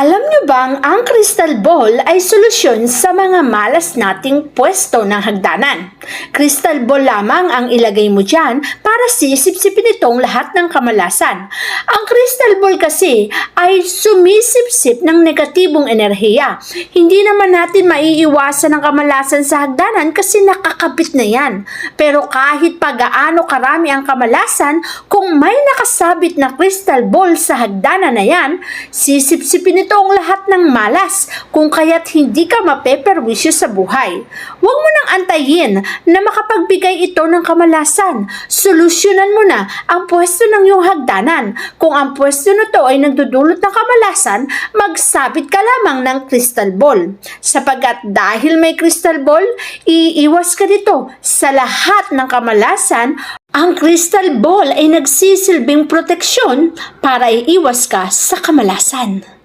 Alam niyo bang ang crystal ball ay solusyon sa mga malas nating pwesto ng hagdanan? Crystal ball lamang ang ilagay mo dyan para sisip-sipin itong lahat ng kamalasan. Ang crystal ball kasi ay sumisip-sip ng negatibong enerhiya. Hindi naman natin maiiwasan ang kamalasan sa hagdanan kasi nakakabit na yan. Pero kahit pa gaano karami ang kamalasan, kung may nakasabit na crystal ball sa hagdanan na yan, sisip-sipin ito ang lahat ng malas, kung kaya't hindi ka mapeperwisyo sa buhay. Huwag mo nang antayin na makapagbigay ito ng kamalasan. Solusyonan mo na ang pwesto ng iyong hagdanan. Kung ang pwesto nito ay nagdudulot ng kamalasan, magsabit ka lamang ng crystal ball. Sapagkat dahil may crystal ball, iiwas ka dito sa lahat ng kamalasan. Ang crystal ball ay nagsisilbing proteksyon para iiwas ka sa kamalasan.